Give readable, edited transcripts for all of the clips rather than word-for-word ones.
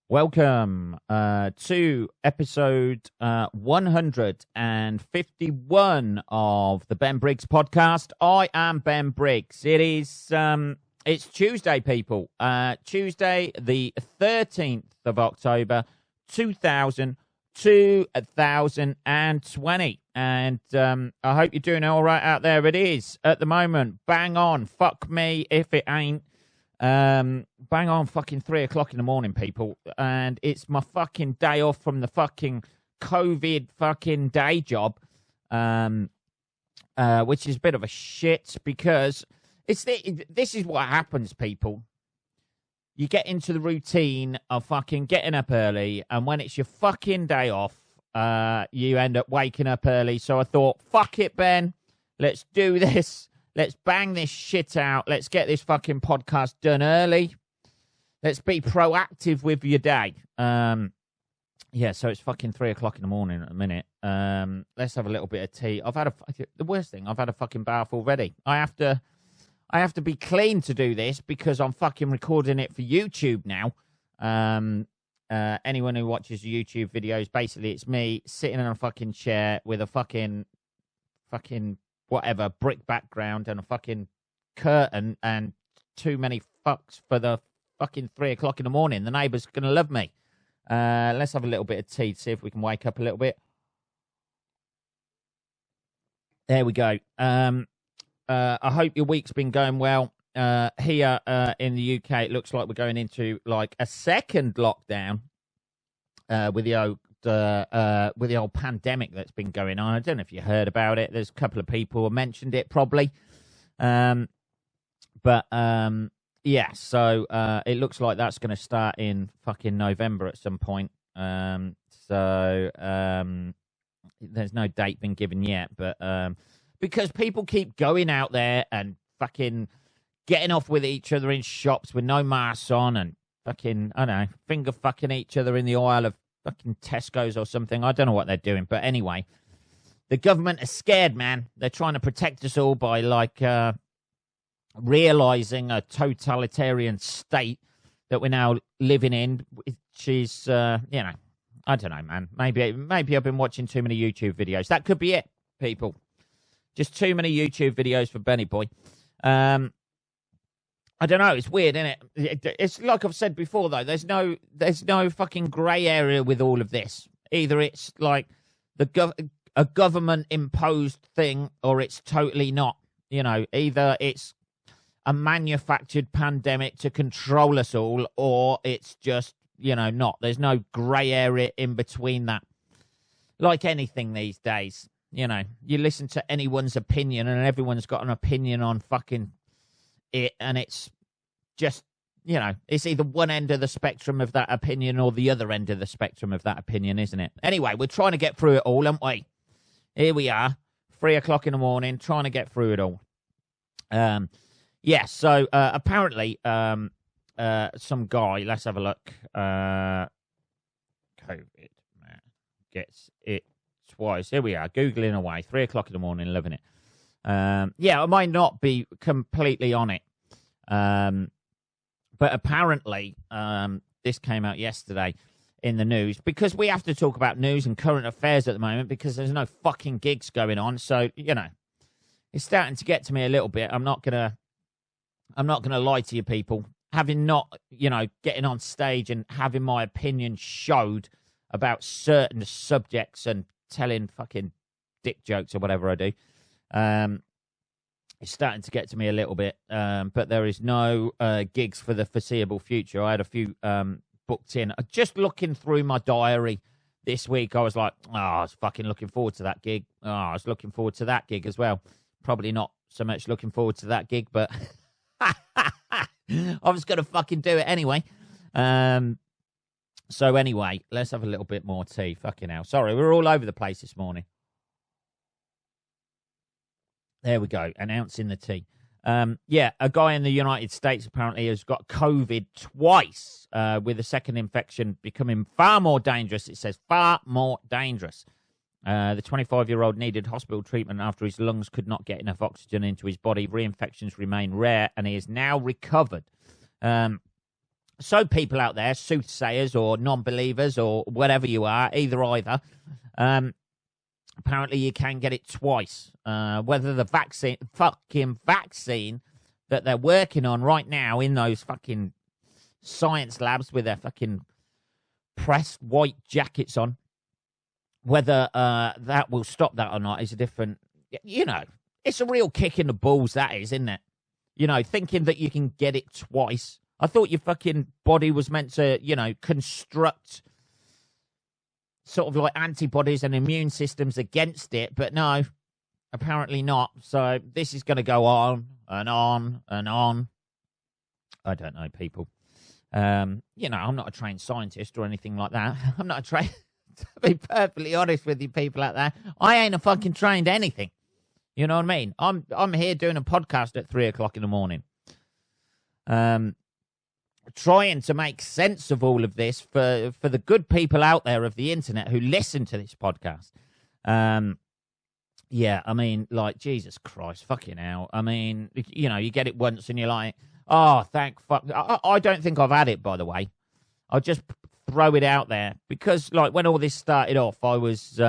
Welcome to episode 151 of the Ben Briggs podcast. I am Ben Briggs. It's Tuesday, people. Tuesday, the 13th of October, 2020. And I hope you're doing all right out there. It is, at the moment, bang on. Fuck me if it ain't. Bang on fucking 3 o'clock in the morning, people. And it's my fucking day off from the fucking COVID fucking day job. Which is a bit of a shit because this is what happens, people. You get into the routine of fucking getting up early, and when it's your fucking day off, you end up waking up early. So I thought, fuck it, Ben. Let's do this. Let's bang this shit out. Let's get this fucking podcast done early. Let's be proactive with your day. So it's fucking 3 o'clock in the morning at the minute. Let's have a little bit of tea. The worst thing, I've had a fucking bath already. I have to be clean to do this because I'm fucking recording it for YouTube now. Anyone who watches YouTube videos, basically it's me sitting in a fucking chair with a fucking whatever, brick background and a fucking curtain and too many fucks for the fucking 3 o'clock in the morning. The neighbour's going to love me. Let's have a little bit of tea to see if we can wake up a little bit. There we go. I hope your week's been going well. Here in the UK, it looks like we're going into like a second lockdown with the old pandemic that's been going on. I don't know if you heard about it. There's a couple of people who mentioned it probably. So it looks like that's going to start in fucking November at some point. There's no date been given yet, but because people keep going out there and fucking getting off with each other in shops with no masks on and fucking, I don't know, finger fucking each other in the aisle of fucking Tesco's or something. I don't know what they're doing, but anyway, the government is scared, man. They're trying to protect us all by like realizing a totalitarian state that we're now living in, which is, I don't know, man. Maybe I've been watching too many YouTube videos. That could be it, people. Just too many YouTube videos for Benny Boy. I don't know. It's weird, isn't it? It's like I've said before, though. There's no fucking grey area with all of this. Either it's like a government imposed thing, or it's totally not. Either it's a manufactured pandemic to control us all, or it's just not. There's no grey area in between that. Like anything these days, you listen to anyone's opinion, and everyone's got an opinion on fucking it, and it's just it's either one end of the spectrum of that opinion or the other end of the spectrum of that opinion, isn't it? Anyway, we're trying to get through it all, aren't we? Here we are, 3 o'clock in the morning, trying to get through it all. So apparently some guy, let's have a look, COVID man gets it twice. Here we are, Googling away, 3 o'clock in the morning, loving it. I might not be completely on it. But apparently, this came out yesterday in the news, because we have to talk about news and current affairs at the moment because there's no fucking gigs going on. So, it's starting to get to me a little bit. I'm not gonna lie to you, people. Having not, getting on stage and having my opinion showed about certain subjects and telling fucking dick jokes or whatever I do. It's starting to get to me a little bit, but there is no gigs for the foreseeable future. I had a few booked in. Just looking through my diary this week, I was like, I was fucking looking forward to that gig. I was looking forward to that gig as well. Probably not so much looking forward to that gig, but I was going to fucking do it anyway. So anyway, let's have a little bit more tea. Fucking hell. Sorry, we're all over the place this morning. There we go, announcing the tea. A guy in the United States apparently has got COVID twice, with the second infection becoming far more dangerous. It says far more dangerous. The 25-year-old needed hospital treatment after his lungs could not get enough oxygen into his body. Reinfections remain rare, and he is now recovered. So people out there, soothsayers or non-believers or whatever you are, either, apparently you can get it twice. Whether the fucking vaccine that they're working on right now in those fucking science labs with their fucking pressed white jackets on, whether that will stop that or not is a different, it's a real kick in the balls, that is, isn't it? Thinking that you can get it twice. I thought your fucking body was meant to, construct sort of like antibodies and immune systems against it, but no, apparently not. So this is going to go on and on and on. I don't know, people. I'm not a trained scientist or anything like that. I'm not a trained, to be perfectly honest with you people out there, I ain't a fucking trained anything. You know what I mean? I'm here doing a podcast at 3:00 in the morning. Trying to make sense of all of this for the good people out there of the internet who listen to this podcast. Yeah, I mean, like, Jesus Christ, fucking hell. I mean, you get it once and you're like, oh, thank fuck. I don't think I've had it, by the way. I'll just throw it out there because, like, when all this started off, I was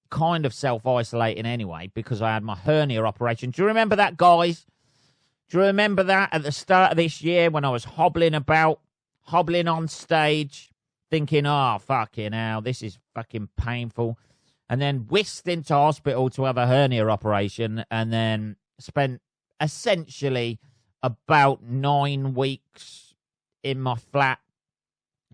kind of self-isolating anyway because I had my hernia operation. Do you remember that, guys? Do you remember that at the start of this year when I was hobbling on stage, thinking, oh, fucking hell, this is fucking painful. And then whisked into hospital to have a hernia operation and then spent essentially about 9 weeks in my flat,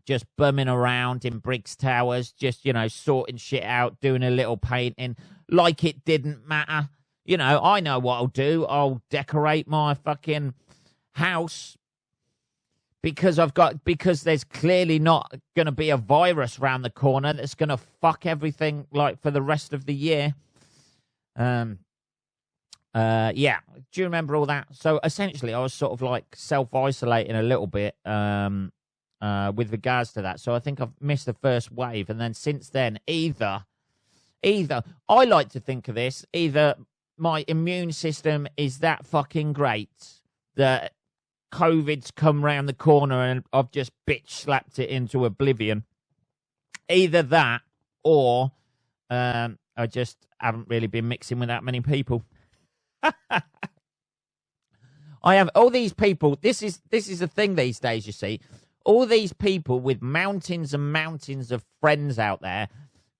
just bumming around in Briggs Towers, just, sorting shit out, doing a little painting like it didn't matter. I know what I'll do. I'll decorate my fucking house because there's clearly not going to be a virus round the corner that's going to fuck everything like for the rest of the year. Yeah. Do you remember all that? So essentially I was sort of like self-isolating a little bit with regards to that. So I think I've missed the first wave. And then since then, either I like to think of this, either my immune system is that fucking great that COVID's come round the corner and I've just bitch slapped it into oblivion. Either that or I just haven't really been mixing with that many people. I have all these people. This is the thing these days, you see. All these people with mountains and mountains of friends out there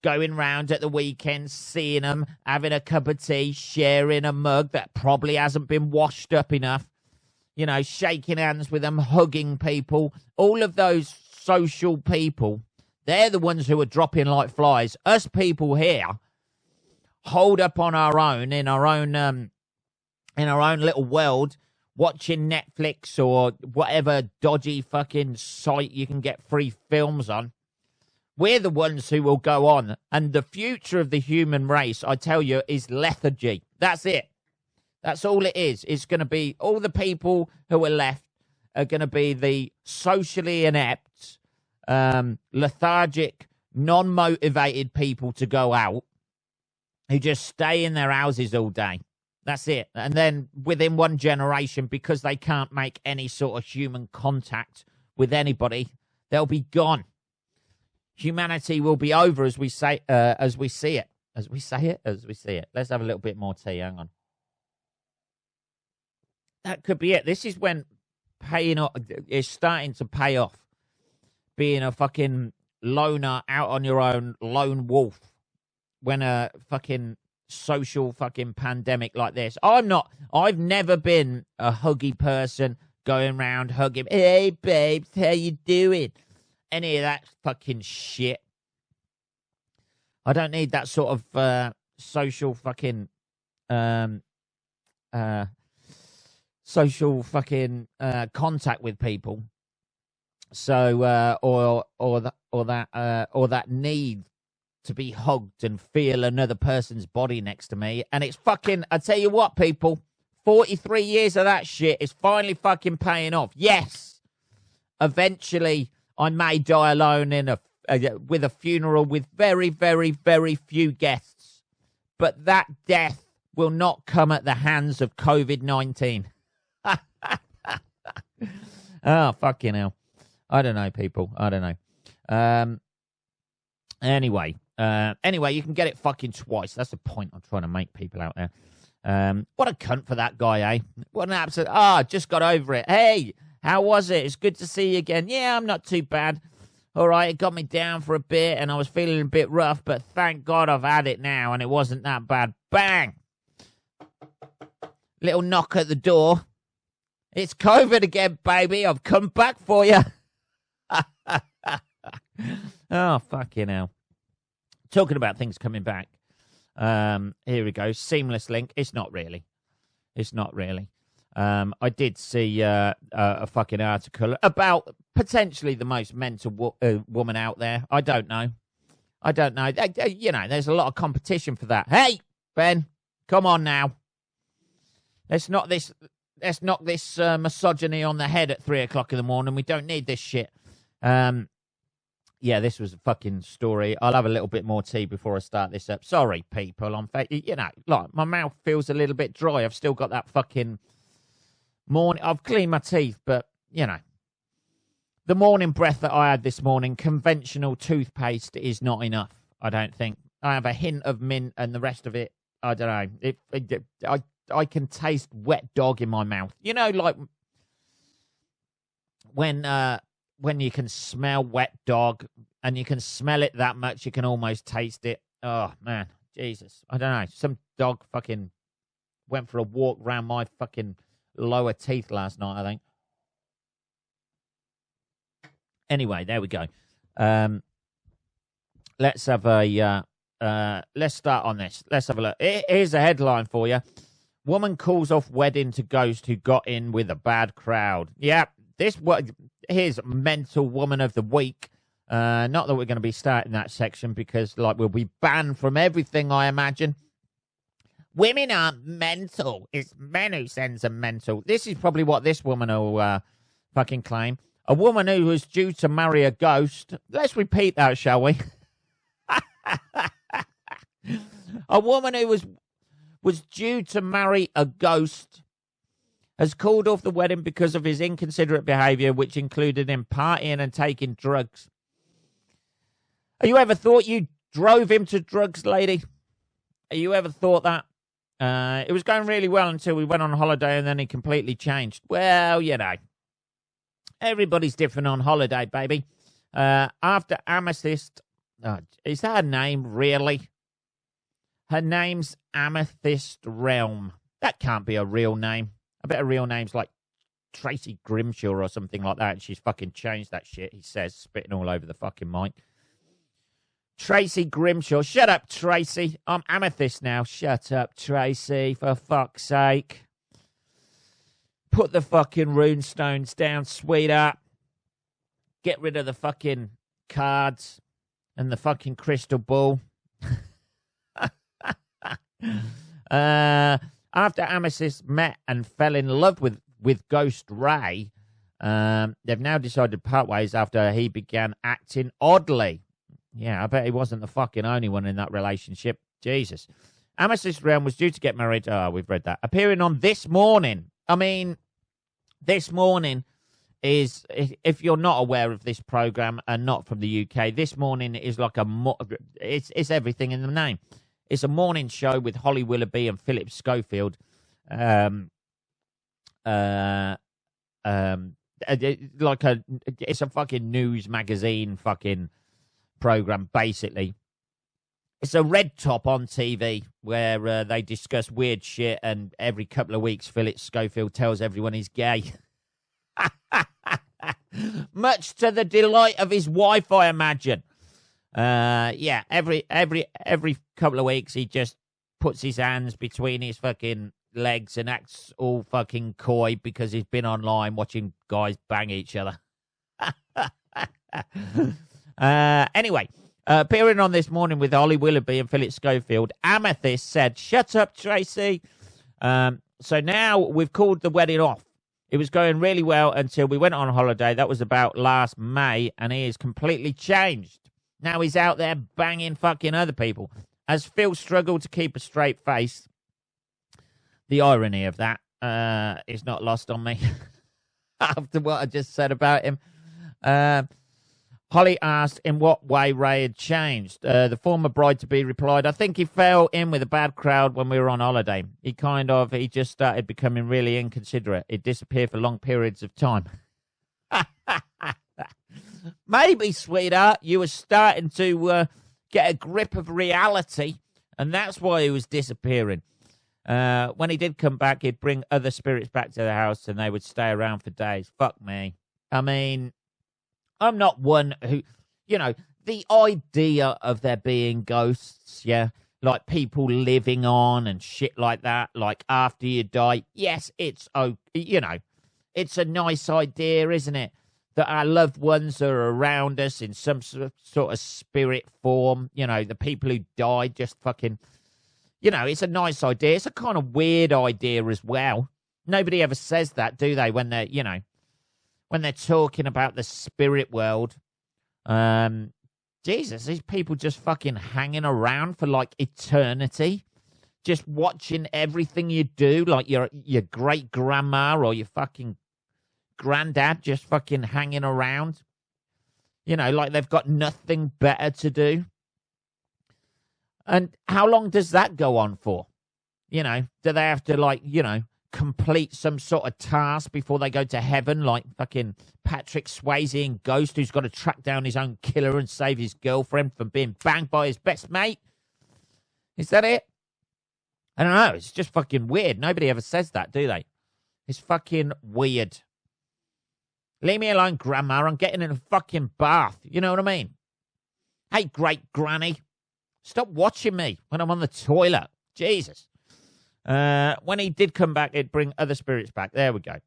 going round at the weekends, seeing them, having a cup of tea, sharing a mug that probably hasn't been washed up enough, shaking hands with them, hugging people. All of those social people, they're the ones who are dropping like flies. Us people here hold up on our own, in our own little world, watching Netflix or whatever dodgy fucking site you can get free films on. We're the ones who will go on. And the future of the human race, I tell you, is lethargy. That's it. That's all it is. It's going to be all the people who are left are going to be the socially inept, lethargic, non-motivated people to go out who just stay in their houses all day. That's it. And then within one generation, because they can't make any sort of human contact with anybody, they'll be gone. Humanity will be over as we see it. Let's have a little bit more tea. Hang on. That could be it. This is when paying off is starting to pay off. Being a fucking loner out on your own, lone wolf, when a fucking social fucking pandemic like this. I've never been a huggy person going around hugging. Hey, babes, how you doing? Any of that fucking shit. I don't need that sort of social fucking contact with people. So or that need to be hugged and feel another person's body next to me. And it's fucking, I tell you what, people, 43 years of that shit is finally fucking paying off. Yes, eventually I may die alone with a funeral with very, very, very few guests. But that death will not come at the hands of COVID-19. Oh, fucking hell. I don't know, people. I don't know. Anyway, you can get it fucking twice. That's the point I'm trying to make, people out there. What a cunt for that guy, eh? What an absolute... just got over it. Hey, how was it? It's good to see you again. Yeah, I'm not too bad. All right, it got me down for a bit, and I was feeling a bit rough, but thank God I've had it now, and it wasn't that bad. Bang! Little knock at the door. It's COVID again, baby. I've come back for you. Oh, fucking hell. Talking about things coming back. Here we go. Seamless link. It's not really. I did see a fucking article about potentially the most mental woman out there. I don't know. You know, there's a lot of competition for that. Hey, Ben, come on now. Let's knock this misogyny on the head at 3 o'clock in the morning. We don't need this shit. Yeah, this was a fucking story. I'll have a little bit more tea before I start this up. Sorry, people. You know, like, my mouth feels a little bit dry. I've still got that fucking morning. I've cleaned my teeth, but, you know, the morning breath that I had this morning, conventional toothpaste is not enough, I don't think. I have a hint of mint and the rest of it, I don't know. I can taste wet dog in my mouth. You know, like when you can smell wet dog and you can smell it that much, you can almost taste it. Oh, man, Jesus. I don't know. Some dog fucking went for a walk around my fucking lower teeth last night, I think. Anyway, there we go. Let's have let's start on this. Let's have a look. Here's a headline for you. Woman calls off wedding to ghost who got in with a bad crowd. Yeah, here's mental woman of the week. Not that we're going to be starting that section because, like, we'll be banned from everything, I imagine. Women aren't mental. It's men who sends them mental. This is probably what this woman will fucking claim. A woman who was due to marry a ghost. Let's repeat that, shall we? A woman who was due to marry a ghost has called off the wedding because of his inconsiderate behaviour, which included him partying and taking drugs. Have you ever thought you drove him to drugs, lady? Have you ever thought that? It was going really well until we went on holiday and then he completely changed. Well, you know, everybody's different on holiday, baby. After Amethyst, is that her name, really? Her name's Amethyst Realm. That can't be a real name. I bet her real name's like Tracy Grimshaw or something like that. And she's fucking changed that shit, he says, spitting all over the fucking mic. Tracy Grimshaw. Shut up, Tracy. I'm Amethyst now. Shut up, Tracy, for fuck's sake. Put the fucking runestones down, sweetheart. Get rid of the fucking cards and the fucking crystal ball. After Amethyst met and fell in love with Ghost Ray, they've now decided to part ways after he began acting oddly. Yeah, I bet he wasn't the fucking only one in that relationship. Jesus. Amethyst Realm was due to get married. Oh, we've read that. Appearing on This Morning. I mean, This Morning is, if you're not aware of this program and not from the UK, This Morning is like it's everything in the name. It's a morning show with Holly Willoughby and Philip Schofield. It's a fucking news magazine fucking program, basically. It's a red top on TV where they discuss weird shit, and every couple of weeks Philip Schofield tells everyone he's gay. Much to the delight of his wife, I imagine. Yeah, every couple of weeks he just puts his hands between his fucking legs and acts all fucking coy because he's been online watching guys bang each other. Anyway, appearing on This Morning with Holly Willoughby and Philip Schofield, Amethyst said, "Shut up, Tracy." So now we've called the wedding off. It was going really well until we went on holiday. That was about last May, and he has completely changed. Now he's out there banging fucking other people. As Phil struggled to keep a straight face, the irony of that is not lost on me. After what I just said about him. Holly asked in what way Ray had changed. The former bride-to-be replied, I think he fell in with a bad crowd when we were on holiday. He just started becoming really inconsiderate. He'd disappear for long periods of time. Maybe, sweetheart, you were starting to get a grip of reality, and that's why he was disappearing. When he did come back, he'd bring other spirits back to the house, and they would stay around for days. Fuck me. I mean, I'm not one who, the idea of there being ghosts, yeah, like people living on and shit like that, like after you die. Yes, it's a nice idea, isn't it? That our loved ones are around us in some sort of spirit form. The people who died just fucking, it's a nice idea. It's a kind of weird idea as well. Nobody ever says that, do they, when they're, when they're talking about the spirit world. Jesus, these people just fucking hanging around for like eternity, just watching everything you do, like your great grandma or your fucking granddad just fucking hanging around, like they've got nothing better to do. And how long does that go on for? Do they have to complete some sort of task before they go to heaven, like fucking Patrick Swayze in Ghost, who's got to track down his own killer and save his girlfriend from being banged by his best mate? Is that it? I don't know. It's just fucking weird. Nobody ever says that, do they? It's fucking weird. Leave me alone, Grandma. I'm getting in a fucking bath. You know what I mean? Hey, great granny. Stop watching me when I'm on the toilet. Jesus. When he did come back, it'd bring other spirits back. There we go.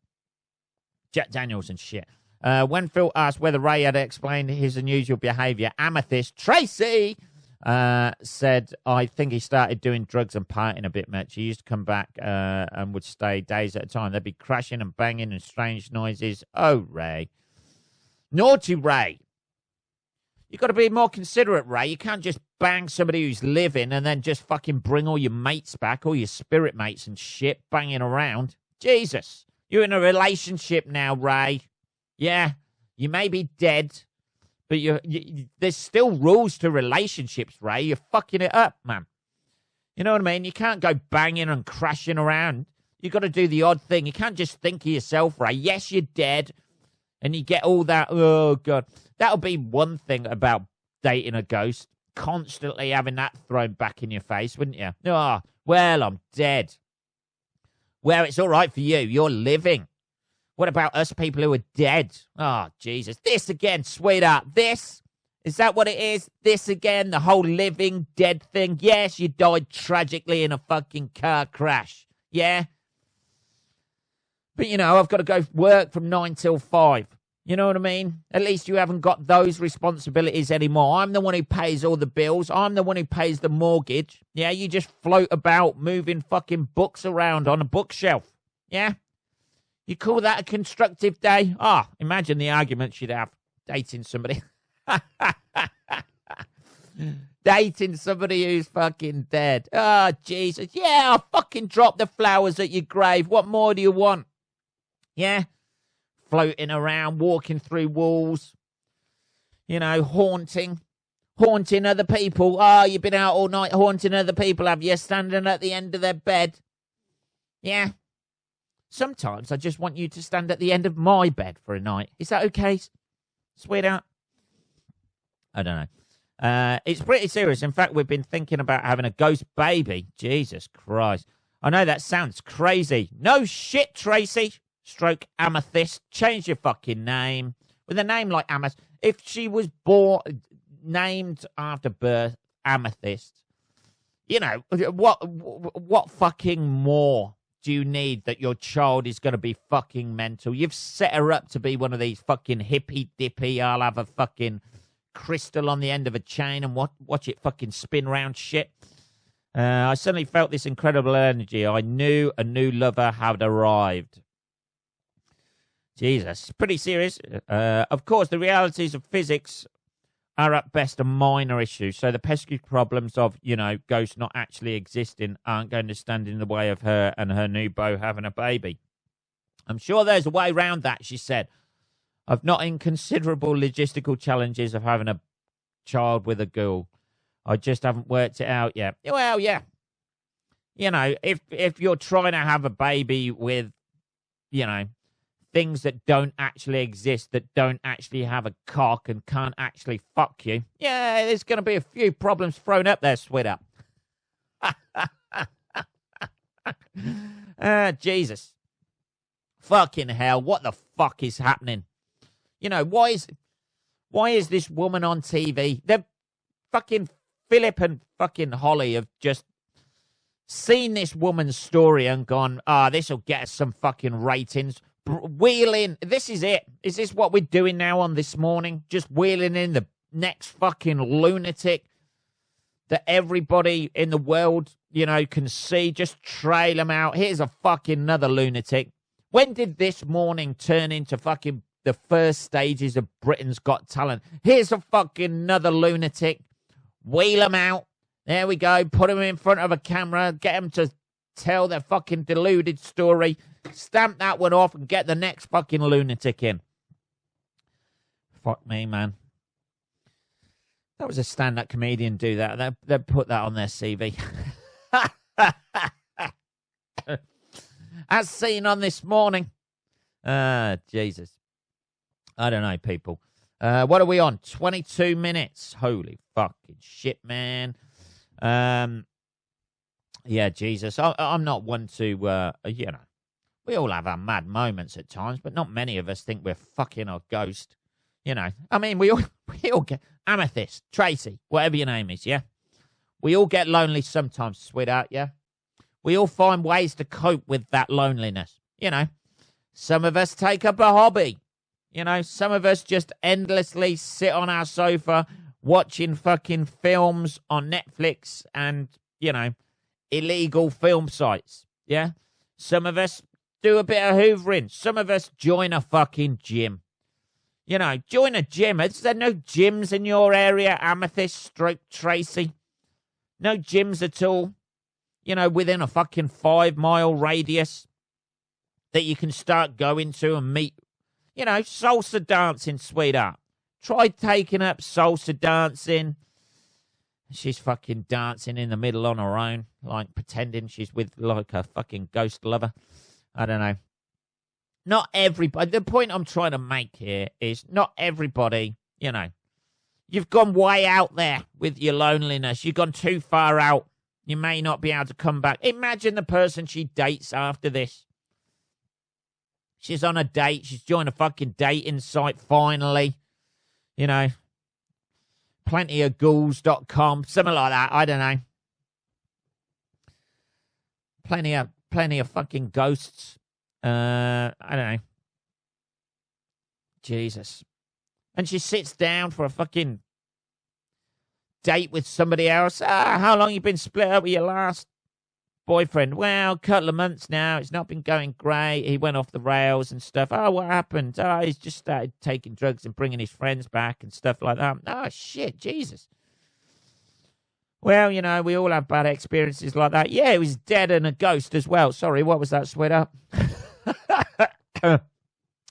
Jack Daniels and shit. When Phil asked whether Ray had explained his unusual behavior, Amethyst, Tracy, said, I think he started doing drugs and partying a bit much. He used to come back and would stay days at a time. They'd be crashing and banging and strange noises. Oh, Ray. Naughty Ray. You've got to be more considerate, Ray. You can't just bang somebody who's living and then just fucking bring all your mates back, all your spirit mates and shit banging around. Jesus. You're in a relationship now, Ray. Yeah, you may be dead, but there's still rules to relationships, Ray. You're fucking it up, man. You know what I mean? You can't go banging and crashing around. You got to do the odd thing. You can't just think of yourself, Ray. Yes, you're dead, and you get all that. Oh, God. That'll be one thing about dating a ghost. Constantly having that thrown back in your face, wouldn't you? Oh, well, I'm dead. Well, it's all right for you. You're living. What about us people who are dead? Oh, Jesus. This again, sweetheart. This? Is that what it is? This again? The whole living dead thing? Yes, you died tragically in a fucking car crash. Yeah? But, I've got to go work from 9 till 5. You know what I mean? At least you haven't got those responsibilities anymore. I'm the one who pays all the bills. I'm the one who pays the mortgage. Yeah, you just float about moving fucking books around on a bookshelf. Yeah? You call that a constructive day? Ah, imagine the arguments you'd have dating somebody. Dating somebody who's fucking dead. Oh, Jesus. Yeah, I'll fucking drop the flowers at your grave. What more do you want? Yeah? Floating around, walking through walls, haunting other people. Oh, you've been out all night haunting other people, have you? Standing at the end of their bed. Yeah. Sometimes I just want you to stand at the end of my bed for a night. Is that okay, sweetheart? I don't know. It's pretty serious. In fact, we've been thinking about having a ghost baby. Jesus Christ. I know that sounds crazy. No shit, Tracy. Stroke Amethyst. Change your fucking name. With a name like Amethyst. If she was named after birth Amethyst, what fucking more do you need that your child is going to be fucking mental? You've set her up to be one of these fucking hippy-dippy, I'll have a fucking crystal on the end of a chain and watch it fucking spin round shit. I suddenly felt this incredible energy. I knew a new lover had arrived. Jesus, pretty serious. Of course, the realities of physics are at best a minor issue. So the pesky problems of, ghosts not actually existing aren't going to stand in the way of her and her new beau having a baby. I'm sure there's a way around that, she said. I've not inconsiderable logistical challenges of having a child with a girl. I just haven't worked it out yet. Well, yeah. You know, if you're trying to have a baby with, you know, things that don't actually exist, that don't actually have a cock and can't actually fuck you, yeah, there's going to be a few problems thrown up there, sweetheart. Jesus. Fucking hell, what the fuck is happening? You know, why is this woman on TV? They've fucking Philip and fucking Holly have just seen this woman's story and gone, this will get us some fucking ratings. Wheeling, this is it. Is this what we're doing now on This Morning? Just wheeling in the next fucking lunatic that everybody in the world, you know, can see. Just trail them out. Here's a fucking another lunatic. When did This Morning turn into fucking the first stages of Britain's Got Talent? Here's a fucking another lunatic. Wheel them out. There we go. Put them in front of a camera. Get them to tell their fucking deluded story. Stamp that one off and get the next fucking lunatic in. Fuck me, man. That was a stand-up comedian do that. They put that on their CV. As seen on This Morning. Jesus. I don't know, people. What are we on? 22 minutes. Holy fucking shit, man. Yeah, Jesus. I'm not one to, you know, we all have our mad moments at times, but not many of us think we're fucking a ghost. You know, I mean, we all get Amethyst, Tracy, whatever your name is, yeah? We all get lonely sometimes, sweetheart, yeah? We all find ways to cope with that loneliness, you know? Some of us take up a hobby, you know? Some of us just endlessly sit on our sofa watching fucking films on Netflix and, you know, illegal film sites, yeah? Some of us do a bit of hoovering. Some of us join a fucking gym. You know, join a gym. Is there no gyms in your area, Amethyst, stroke Tracy? No gyms at all, you know, within a fucking 5-mile radius that you can start going to and meet, you know, salsa dancing, sweetheart. Try taking up salsa dancing. She's fucking dancing in the middle on her own, like pretending she's with like a fucking ghost lover. I don't know. Not everybody. The point I'm trying to make here is not everybody, you know. You've gone way out there with your loneliness. You've gone too far out. You may not be able to come back. Imagine the person she dates after this. She's on a date. She's joined a fucking dating site finally. You know. Plentyofghouls.com. Something like that. I don't know. Plenty of fucking ghosts. I don't know. Jesus. And she sits down for a fucking date with somebody else. How long you been split up with your last boyfriend? Well, a couple of months now. It's not been going great. He went off the rails and stuff. Oh, what happened? Oh, he's just started taking drugs and bringing his friends back and stuff like that. Oh, shit, Jesus. Well, you know, we all have bad experiences like that. Yeah, he was dead and a ghost as well. Sorry, what was that, sweetheart?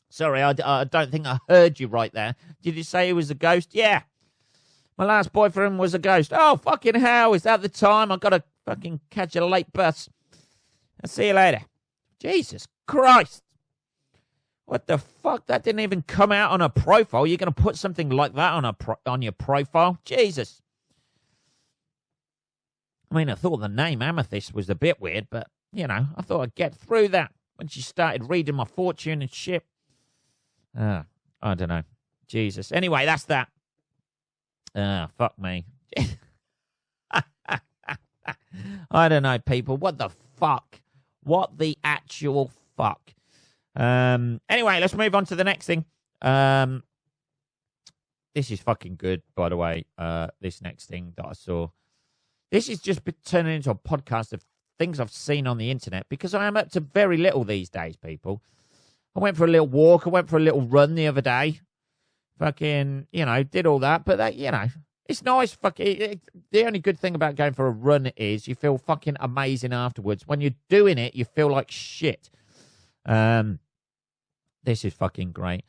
Sorry, I don't think I heard you right there. Did you say he was a ghost? Yeah. My last boyfriend was a ghost. Oh, fucking hell. Is that the time? I've got to fucking catch a late bus. I'll see you later. Jesus Christ. What the fuck? That didn't even come out on a profile. You're going to put something like that on your profile? Jesus. I mean, I thought the name Amethyst was a bit weird, but, you know, I thought I'd get through that when she started reading my fortune and shit. I don't know. Jesus. Anyway, that's that. Fuck me. I don't know, people. What the fuck? What the actual fuck? Anyway, let's move on to the next thing. This is fucking good, by the way. This next thing that I saw. This is just turning into a podcast of things I've seen on the internet because I am up to very little these days, people. I went for a little walk. I went for a little run the other day. Fucking, you know, did all that. But, that, you know, it's nice. The only good thing about going for a run is you feel fucking amazing afterwards. When you're doing it, you feel like shit. This is fucking great.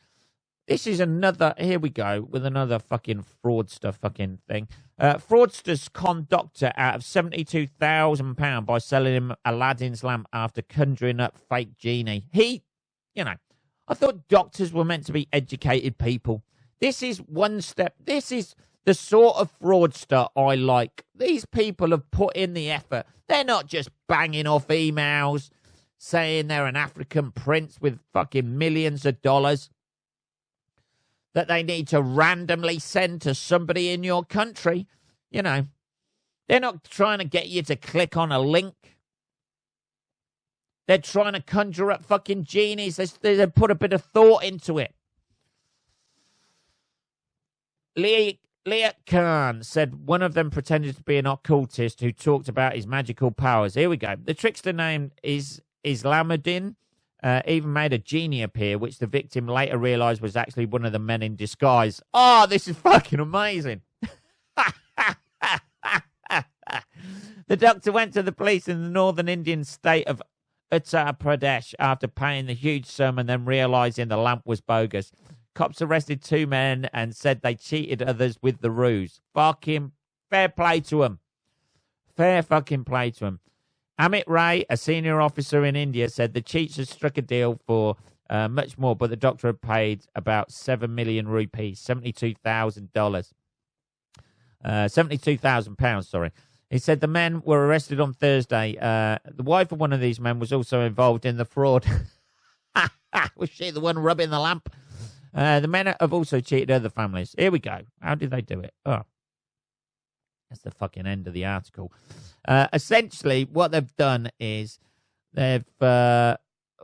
This is another, here we go, with another fucking fraudster fucking thing. Fraudsters con doctor out of £72,000 by selling him Aladdin's lamp after conjuring up fake genie. I thought doctors were meant to be educated people. This is one step. This is the sort of fraudster I like. These people have put in the effort. They're not just banging off emails saying they're an African prince with fucking millions of dollars that they need to randomly send to somebody in your country. They're not trying to get you to click on a link. They're trying to conjure up fucking genies. They put a bit of thought into it. Leah Khan said one of them pretended to be an occultist who talked about his magical powers. Here we go. The trickster name is Islamuddin. Even made a genie appear, which the victim later realised was actually one of the men in disguise. Oh, this is fucking amazing. The doctor went to the police in the northern Indian state of Uttar Pradesh after paying the huge sum and then realising the lamp was bogus. Cops arrested 2 men and said they cheated others with the ruse. Fucking fair play to them. Fair fucking play to them. Amit Ray, a senior officer in India, said the cheats had struck a deal for much more, but the doctor had paid about 7 million rupees, $72,000. £72,000, sorry. He said the men were arrested on Thursday. The wife of one of these men was also involved in the fraud. Was she the one rubbing the lamp? The men have also cheated other families. Here we go. How did they do it? Oh, that's the fucking end of the article. Essentially, what they've done is they've there's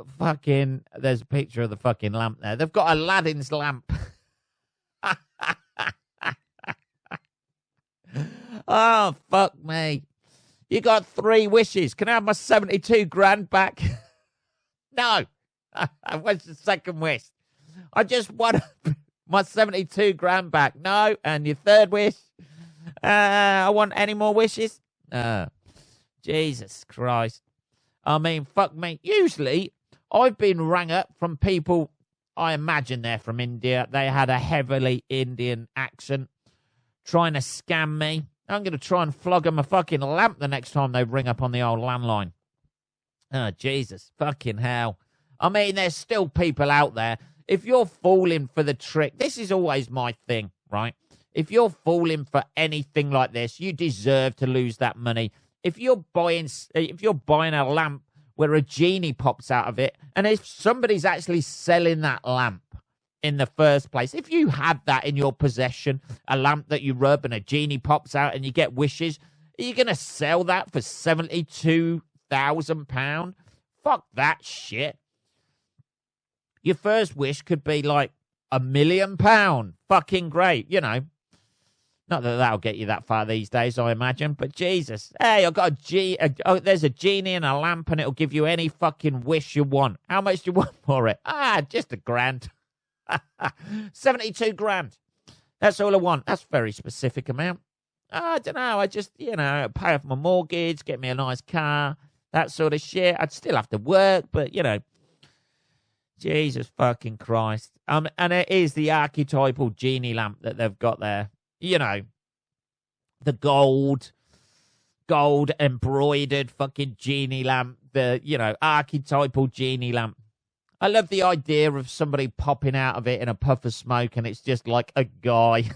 a picture of the fucking lamp there. They've got Aladdin's lamp. Oh, fuck me. You got 3 wishes. Can I have my 72 grand back? No. What's the second wish? I just want my 72 grand back. No. And your third wish? I want any more wishes? Jesus Christ. I mean, fuck me. Usually, I've been rang up from people, I imagine they're from India. They had a heavily Indian accent trying to scam me. I'm going to try and flog them a fucking lamp the next time they ring up on the old landline. Oh, Jesus. Fucking hell. I mean, there's still people out there. If you're falling for the trick, this is always my thing, right? If you're falling for anything like this, you deserve to lose that money. If you're buying a lamp where a genie pops out of it, and if somebody's actually selling that lamp in the first place, if you have that in your possession, a lamp that you rub and a genie pops out and you get wishes, are you going to sell that for £72,000? Fuck that shit. Your first wish could be like £1 million. Fucking great, Not that that'll get you that far these days, I imagine. But Jesus, hey, I've got there's a genie and a lamp, and it'll give you any fucking wish you want. How much do you want for it? Just £1,000. 72 grand. That's all I want. That's a very specific amount. I don't know. I just, pay off my mortgage, get me a nice car, that sort of shit. I'd still have to work, but, Jesus fucking Christ. And it is the archetypal genie lamp that they've got there. The gold embroidered fucking genie lamp, the, archetypal genie lamp. I love the idea of somebody popping out of it in a puff of smoke and it's just like a guy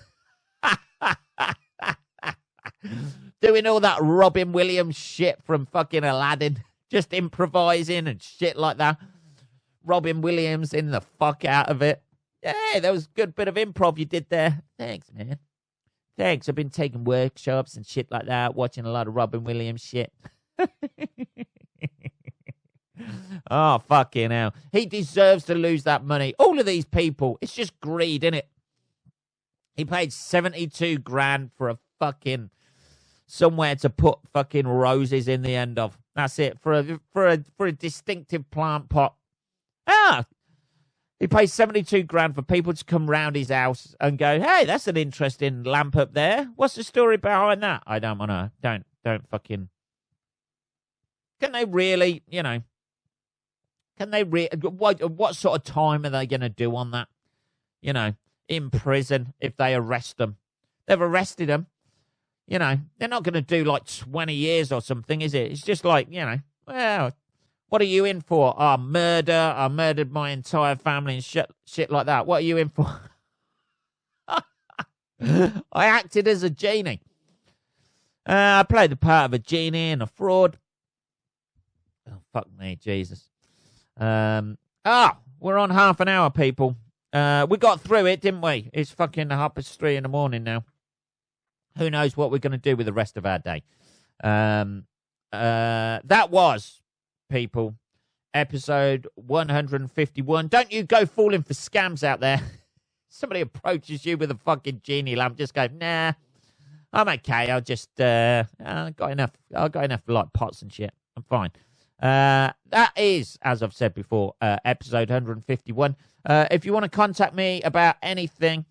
doing all that Robin Williams shit from fucking Aladdin, just improvising and shit like that. Robin Williams in the fuck out of it. Yeah, that was a good bit of improv you did there. Thanks, man. Thanks. I've been taking workshops and shit like that, watching a lot of Robin Williams shit. Oh, fucking hell. He deserves to lose that money. All of these people, it's just greed, isn't it? He paid 72 grand for a fucking somewhere to put fucking roses in the end of. That's it. For a distinctive plant pot. He pays 72 grand for people to come round his house and go, hey, that's an interesting lamp up there. What's the story behind that? I don't want to. Don't fucking. Can they really, Can they what sort of time are they going to do on that? in prison if they arrest them. They've arrested them. They're not going to do like 20 years or something, is it? It's just like, well, what are you in for? Murder. I murdered my entire family and shit like that. What are you in for? I acted as a genie. I played the part of a genie and a fraud. Oh, fuck me, Jesus. We're on half an hour, people. We got through it, didn't we? It's fucking 3:30 in the morning now. Who knows what we're going to do with the rest of our day. That was, people, episode 151. Don't you go falling for scams out there. Somebody approaches you with a fucking genie lamp. Just go, nah, I'm okay. I'll just, I got enough like pots and shit. I'm fine. That is, as I've said before, episode 151. If you want to contact me about anything,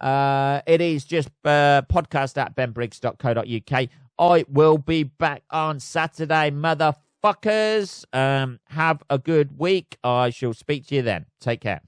it is just podcast@benbriggs.co.uk. I will be back on Saturday, motherfuckers. Have a good week. I shall speak to you then. Take care.